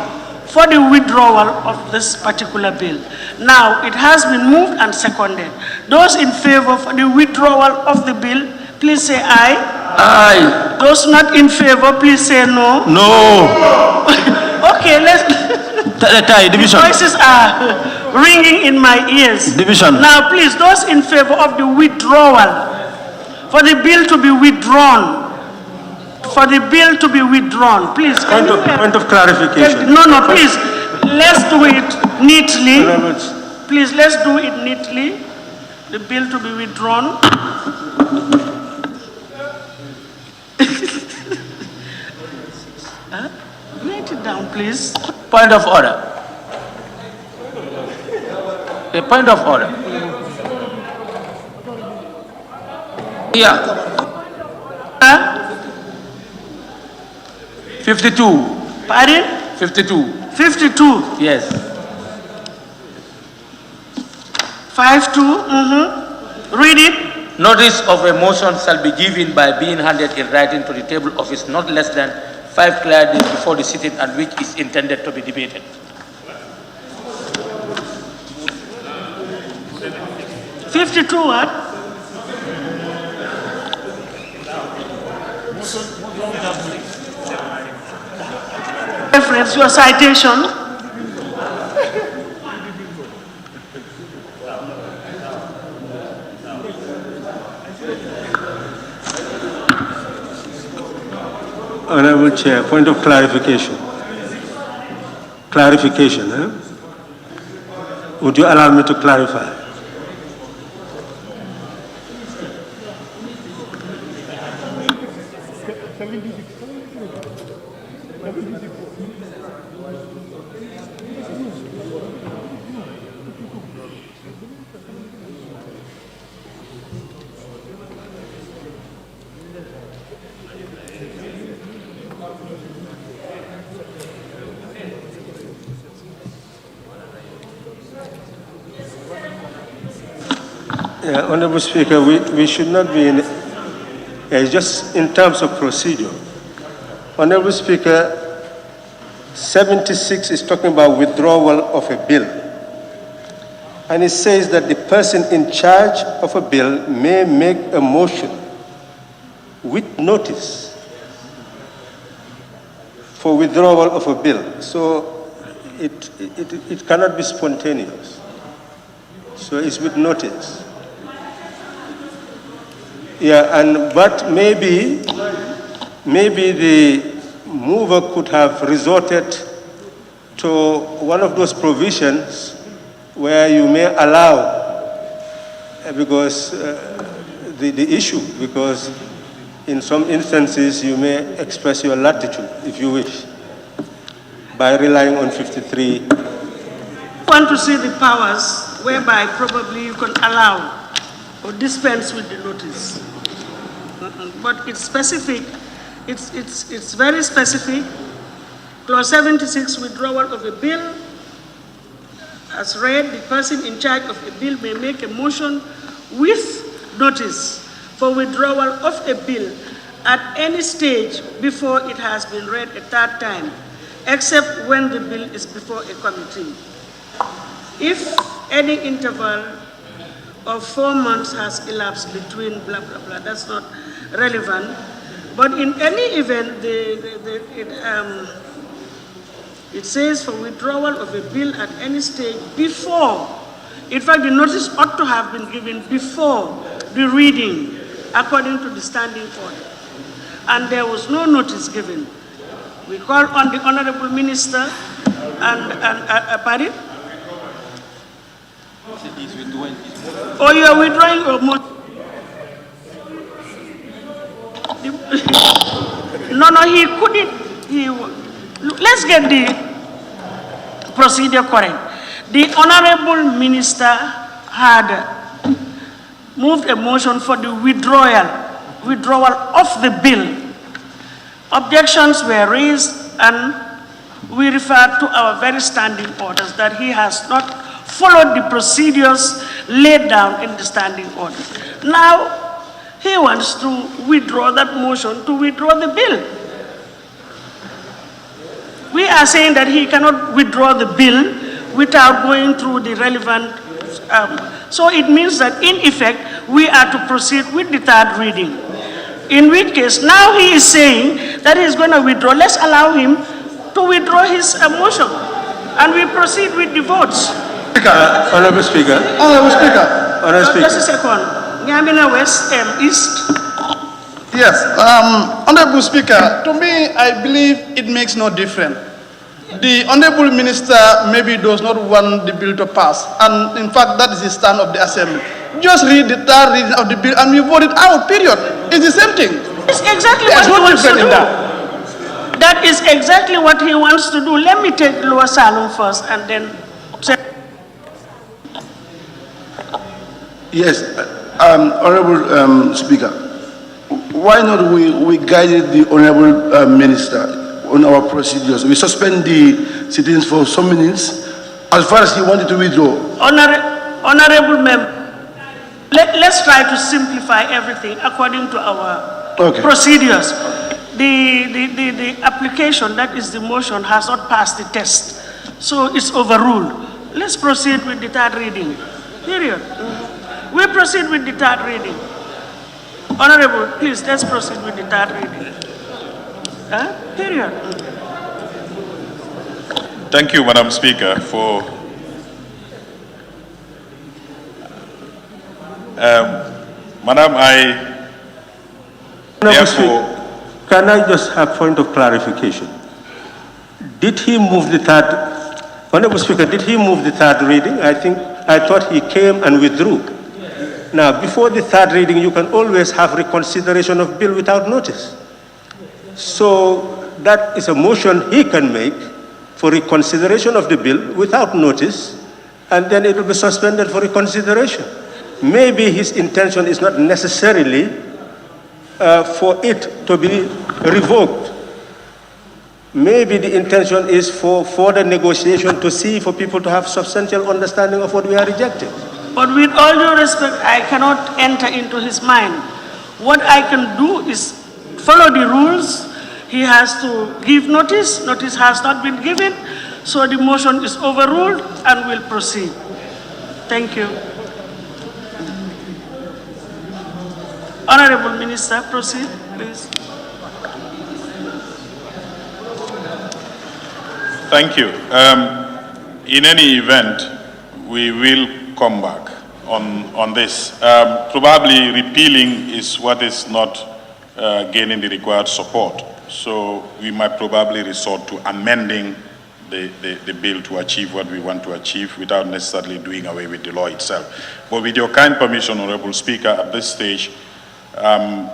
Speaker 4: for the withdrawal of this particular bill. Now, it has been moved and seconded. Those in favor for the withdrawal of the bill, please say aye.
Speaker 8: Aye.
Speaker 4: Those not in favor, please say no.
Speaker 8: No.
Speaker 4: Okay, let's...
Speaker 8: Division.
Speaker 4: The voices are ringing in my ears.
Speaker 8: Division.
Speaker 4: Now, please, those in favor of the withdrawal, for the bill to be withdrawn, please.
Speaker 9: Point of clarification.
Speaker 4: No, please. Let's do it neatly. Please, let's do it neatly. The bill to be withdrawn. Write it down, please.
Speaker 18: Point of order. A point of order. Yeah. 52.
Speaker 4: Pardon?
Speaker 18: 52.
Speaker 4: 52.
Speaker 18: Yes.
Speaker 4: 52. Read it.
Speaker 18: Notice of a motion shall be given by being handed in writing to the table office not less than 5 clear days before the sitting and which is intended to be debated.
Speaker 4: 52 what? Reference your citation.
Speaker 19: Honorable Chair, point of clarification. Clarification, eh? Would you allow me to clarify? Yeah, Honorable Speaker, we should not be in, just in terms of procedure. Honorable Speaker, 76 is talking about withdrawal of a bill. And it says that the person in charge of a bill may make a motion with notice for withdrawal of a bill. So it cannot be spontaneous. So it's with notice. Yeah, but maybe the mover could have resorted to one of those provisions where you may allow, because the issue, because in some instances you may express your latitude, if you wish, by relying on 53.
Speaker 4: I want to see the powers whereby probably you can allow or dispense with the notice. But it's specific, it's very specific. Clause 76, withdrawal of a bill. As read, the person in charge of a bill may make a motion with notice for withdrawal of a bill at any stage before it has been read a third time, except when the bill is before a committee. If any interval of 4 months has elapsed between blah, blah, blah, that's not relevant. But in any event, it says for withdrawal of a bill at any stage before. In fact, the notice ought to have been given before the reading, according to the standing order. And there was no notice given. We call on the Honorable Minister pardon? Oh, you are withdrawing your motion? No, he couldn't. Let's get the procedure correct. The Honorable Minister had moved a motion for the withdrawal of the bill. Objections were raised, and we refer to our very standing orders that he has not followed the procedures laid down in the standing orders. Now, he wants to withdraw that motion to withdraw the bill. We are saying that he cannot withdraw the bill without going through the relevant, so it means that in effect, we are to proceed with the third reading. In which case, now he is saying that he is going to withdraw. Let's allow him to withdraw his motion, and we proceed with the votes.
Speaker 19: Honorable Speaker.
Speaker 4: Honorable Speaker. Honorable Speaker. Just a second. Nyamina West, East.
Speaker 20: Yes, Honorable Speaker, to me, I believe it makes no difference. The Honorable Minister maybe does not want the bill to pass, and in fact, that is the stand of the Assembly. Just read the third reading of the bill and we vote it out, period. It's the same thing.
Speaker 4: It's exactly what he wants to do. That is exactly what he wants to do. Let me take Lower Salon first and then...
Speaker 17: Yes, Honorable Speaker, why not we guided the Honorable Minister on our procedures? We suspend the sittings for some minutes as far as he wanted to withdraw.
Speaker 4: Honorable Member, let's try to simplify everything according to our procedures. The application, that is the motion, has not passed the test, so it's overruled. Let's proceed with the third reading, period. We proceed with the third reading. Honorable, please, let's proceed with the third reading. Period.
Speaker 16: Thank you, Madam Speaker, for Madam, therefore,
Speaker 19: can I just have point of clarification? Did he move the third, Honorable Speaker, did he move the third reading? I thought he came and withdrew. Now, before the third reading, you can always have reconsideration of bill without notice. So that is a motion he can make for reconsideration of the bill without notice, and then it will be suspended for reconsideration. Maybe his intention is not necessarily for it to be revoked. Maybe the intention is for further negotiation to see for people to have substantial understanding of what we are rejecting.
Speaker 4: But with all due respect, I cannot enter into his mind. What I can do is follow the rules. He has to give notice. Notice has not been given. So the motion is overruled and will proceed. Thank you. Honorable Minister, proceed, please.
Speaker 16: thank you. In any event, we will come back on this. Probably repealing is what is not gaining the required support. So we might probably resort to amending the bill to achieve what we want to achieve without necessarily doing away with the law itself. But with your kind permission, Honorable Speaker, at this stage,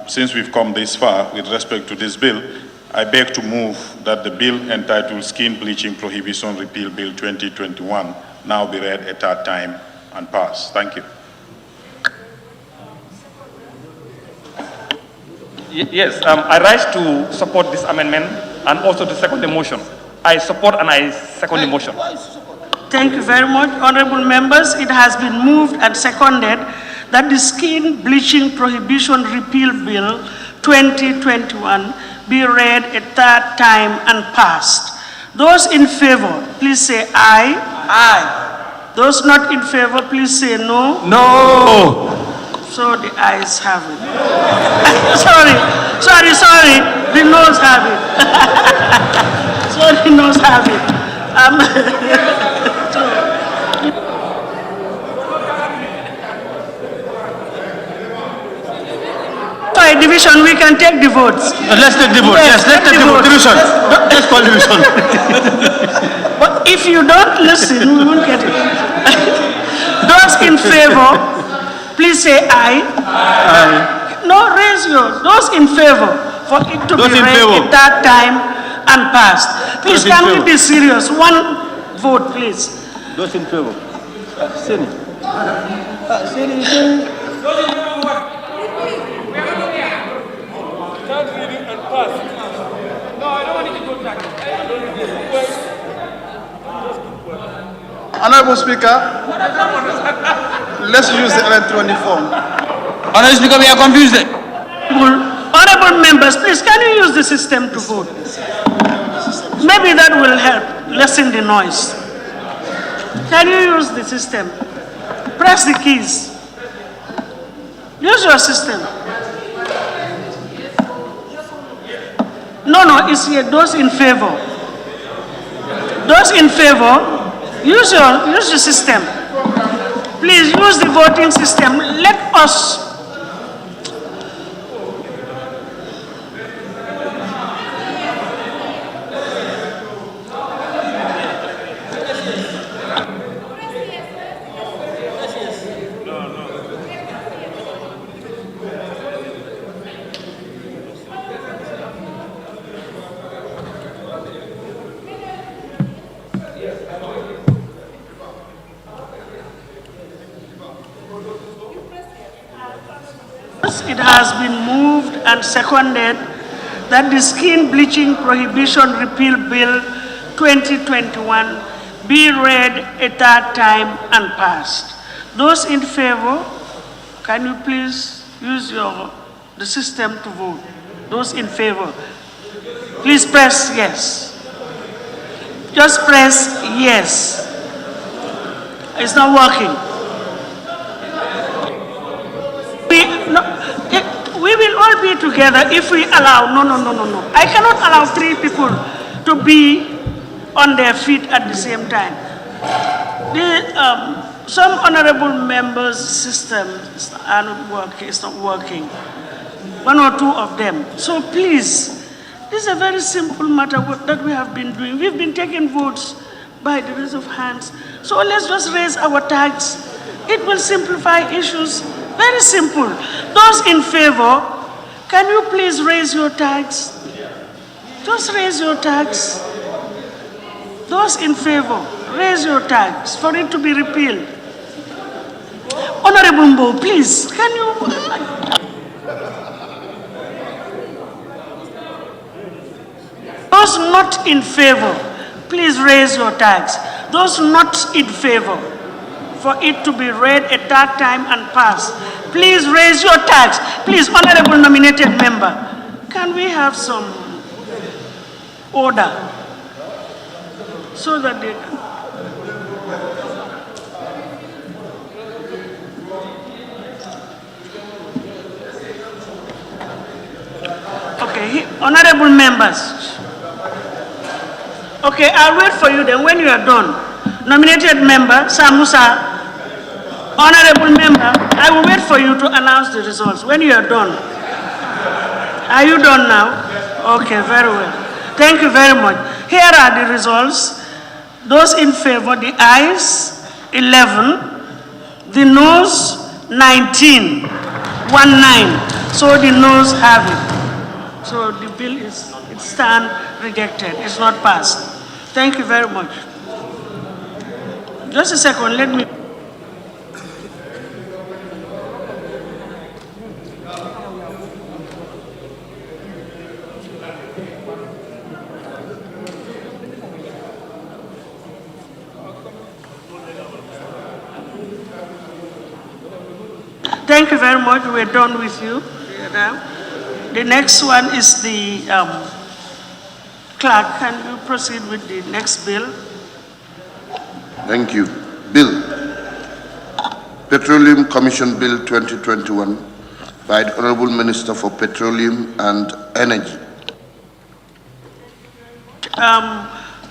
Speaker 16: since we've come this far with respect to this bill, I beg to move that the bill entitled Skin Bleaching Prohibition Repeal Bill 2021 now be read a third time and pass. Thank you.
Speaker 14: Yes, I rise to support this amendment and also to second the motion. I support and I second the motion.
Speaker 4: Thank you very much, honorable members. It has been moved and seconded that the Skin Bleaching Prohibition Repeal Bill 2021 be read a third time and passed. Those in favor, please say aye. Aye. Those not in favor, please say no. No. So the ayes have it. sorry. The noes have it. So the noes have it. By division, we can take the votes.
Speaker 19: Let's take the vote. Yes, let's take the vote. Division. Let's call division.
Speaker 4: But if you don't listen, we won't get it. Those in favor, please say aye. Aye. No, raise yours. Those in favor for it to be read a third time and passed. Please, can we be serious? One vote, please.
Speaker 19: Those in favor. Seni.
Speaker 20: Honorable Speaker, let's use the electronic form.
Speaker 19: Honorable Speaker, we are confused.
Speaker 4: Honorable members, please, can you use the system to vote? Maybe that will help lessen the noise. Can you use the system? Press the keys. Use your system. No, it's here. Those in favor. Those in favor, use the system. Please use the voting system. Let us. members, it has been moved and seconded that the Skin Bleaching Prohibition Repeal Bill 2021 be read a third time and passed. Those in favor, can you please use the system to vote? Those in favor, please press yes. Just press yes. It's not working. We will all be together if we allow. No. I cannot allow 3 people to be on their feet at the same time. Some honorable members' systems are not working. It's not working. 1 or 2 of them. So please, this is a very simple matter that we have been doing. We've been taking votes by the raise of hands. So let's just raise our tags. It will simplify issues. Very simple. Those in favor, can you please raise your tags? Just raise your tags. Those in favor, raise your tags for it to be repealed. Honorable Mbo, please, can you? Those not in favor, please raise your tags. Those not in favor, for it to be read a third time and passed, please raise your tags. Please, honorable nominated member, can we have some order so that they can... Okay, honorable members. Okay, I'll wait for you then when you are done. Nominated member, Samusa, honorable member, I will wait for you to announce the results when you are done. Are you done now? Okay, very well. Thank you very much. Here are the results. Those in favor, the ayes, 11, the noes, 19, 19. So the noes have it. So the bill is, it stands rejected. It's not passed. Thank you very much. Just a second, let me... Thank you very much. We're done with you. The next one is the clerk. Can you proceed with the next bill?
Speaker 3: Thank you. Bill. Petroleum Commission Bill 2021 by the Honorable Minister for Petroleum and Energy.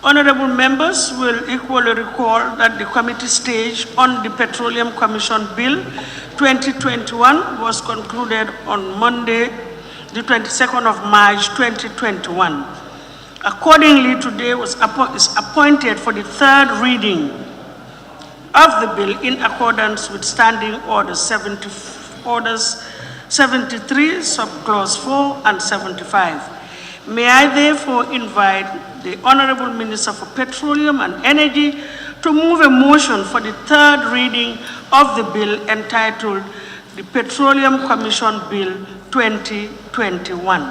Speaker 4: Honorable members will equally recall that the committee stage on the Petroleum Commission Bill 2021 was concluded on Monday, the 22nd of March 2021. Accordingly, today is appointed for the third reading of the bill in accordance with Standing Orders 73, subclause 4 and 75. May I therefore invite the Honorable Minister for Petroleum and Energy to move a motion for the third reading of the bill entitled the Petroleum Commission Bill 2021.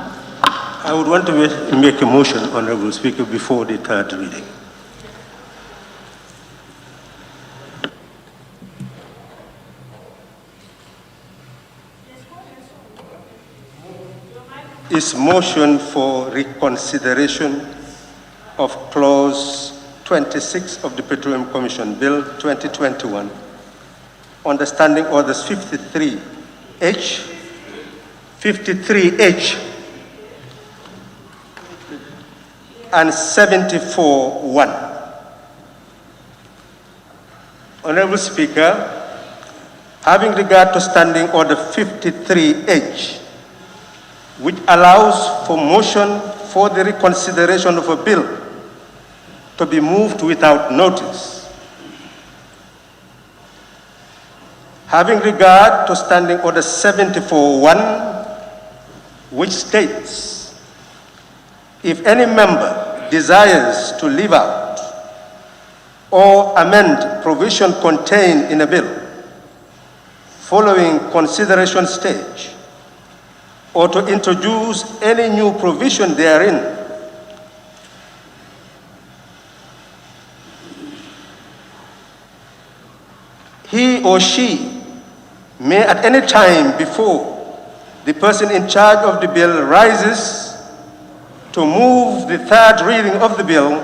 Speaker 19: I would want to make a motion, Honorable Speaker, before the third reading. Is motion for reconsideration of clause 26 of the Petroleum Commission Bill 2021, understanding orders 53H, 53H, and 74.1. Honorable Speaker, having regard to Standing Order 53H, which allows for motion for the reconsideration of a bill to be moved without notice. Having regard to Standing Order 74.1, which states, if any member desires to leave out or amend provision contained in a bill following consideration stage, or to introduce any new provision therein, he or she may at any time before the person in charge of the bill rises to move the third reading of the bill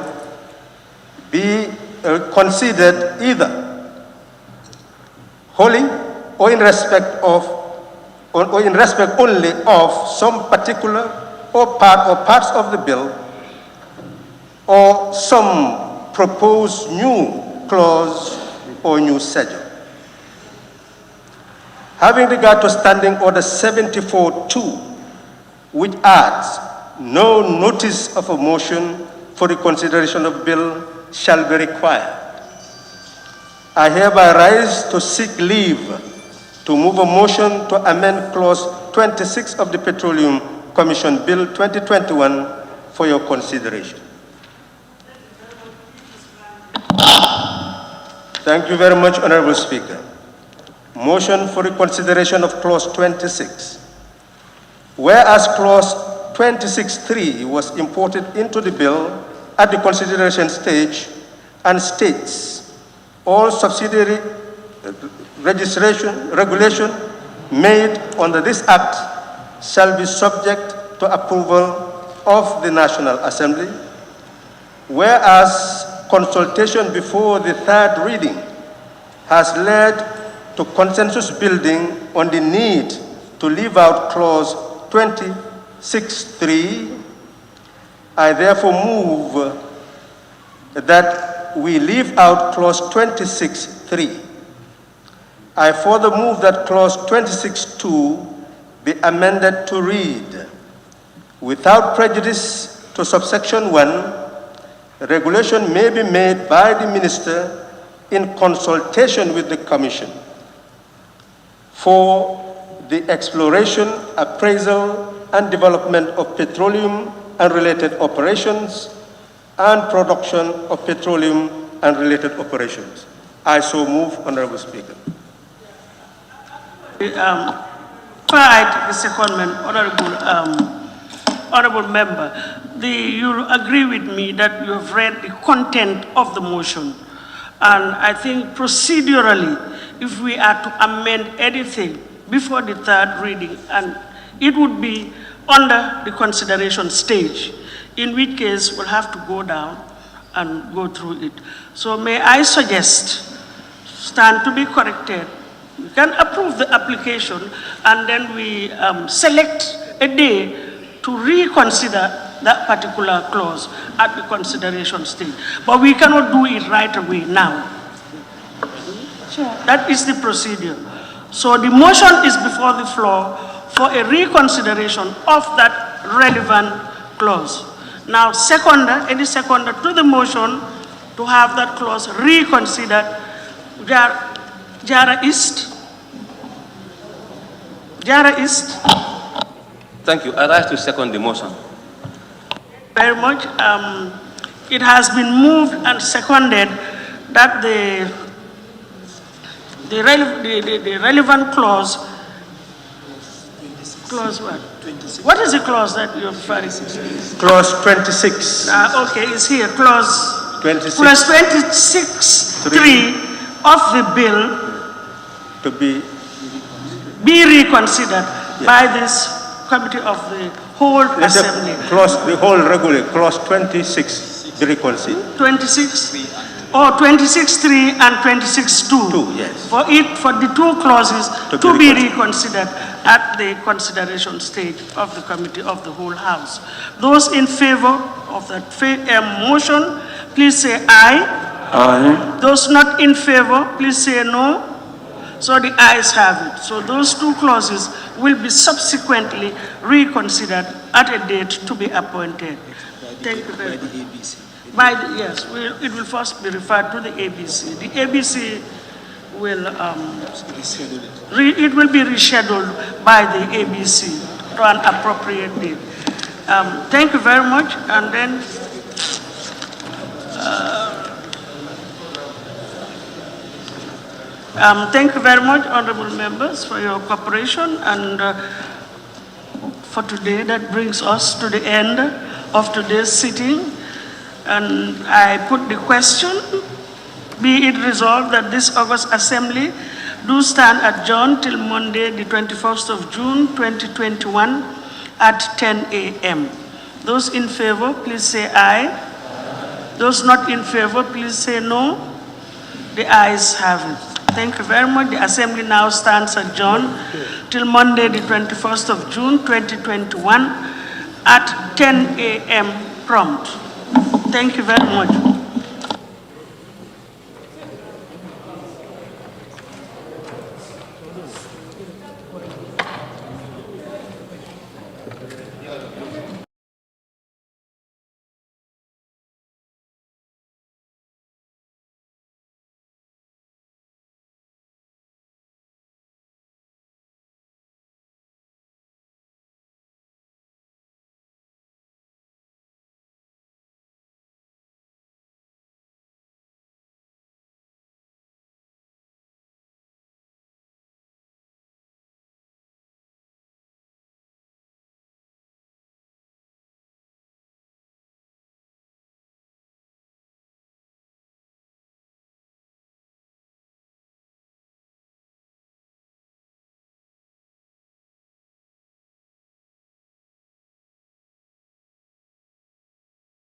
Speaker 19: be considered either wholly or in respect only of some particular or parts of the bill, or some proposed new clause or new schedule. Having regard to Standing Order 74-2, which adds, no notice of a motion for the consideration of bill shall be required, I hereby rise to seek leave to move a motion to amend Clause 26 of the Petroleum Commission Bill 2021 for your consideration. Thank you very much, Honorable Speaker. Motion for the consideration of Clause 26. Whereas Clause 26.3 was imported into the bill at the consideration stage and states all subsidiary regulation made under this Act shall be subject to approval of the National Assembly, whereas consultation before the third reading has led to consensus building on the need to leave out Clause 26.3, I therefore move that we leave out Clause 26.3. I further move that Clause 26.2 be amended to read, without prejudice to subsection 1, regulation may be made by the Minister in consultation with the Commission for the exploration, appraisal, and development of petroleum and related operations and production of petroleum and related operations. I so move, Honorable Speaker.
Speaker 4: The secondment, Honorable Member, you agree with me that you have read the content of the motion. And I think procedurally, if we are to amend anything before the third reading, and it would be under the consideration stage, in which case we'll have to go down and go through it. So may I suggest, stand to be corrected, we can approve the application and then we select a day to reconsider that particular clause at the consideration stage. But we cannot do it right away now. That is the procedure. So the motion is before the floor for a reconsideration of that relevant clause. Now, any seconder to the motion to have that clause reconsidered. Jara East.
Speaker 7: Thank you. I rise to second the motion.
Speaker 4: Very much. It has been moved and seconded that the relevant clause what? 26. What is the clause that you're referring to?
Speaker 19: Clause 26.
Speaker 4: Okay, it's here. Clause
Speaker 19: 26.
Speaker 4: Clause 26.3 of the bill
Speaker 19: to be
Speaker 4: reconsidered by this committee of the whole assembly.
Speaker 19: The whole regular, Clause 26 be reconsidered.
Speaker 4: 26? Or 26.3 and 26.2.
Speaker 19: Yes.
Speaker 4: For the two clauses to be reconsidered at the consideration stage of the committee of the whole House. Those in favor of that motion, please say aye.
Speaker 19: Aye.
Speaker 4: Those not in favor, please say no. So the ayes have it. So those two clauses will be subsequently reconsidered at a date to be appointed. Thank you very much. Yes, it will first be referred to the ABC. The ABC will it will be rescheduled by the ABC to an appropriate date. Thank you very much, and then thank you very much, honorable members, for your cooperation and for today. That brings us to the end of today's sitting. And I put the question, be it resolved that this August Assembly do stand adjourned till Monday, the 21st of June, 2021 at 10 a.m. Those in favor, please say aye. Those not in favor, please say no. The ayes have it. Thank you very much. The Assembly now stands adjourned till Monday, the 21st of June, 2021 at 10 a.m. prompt. Thank you very much.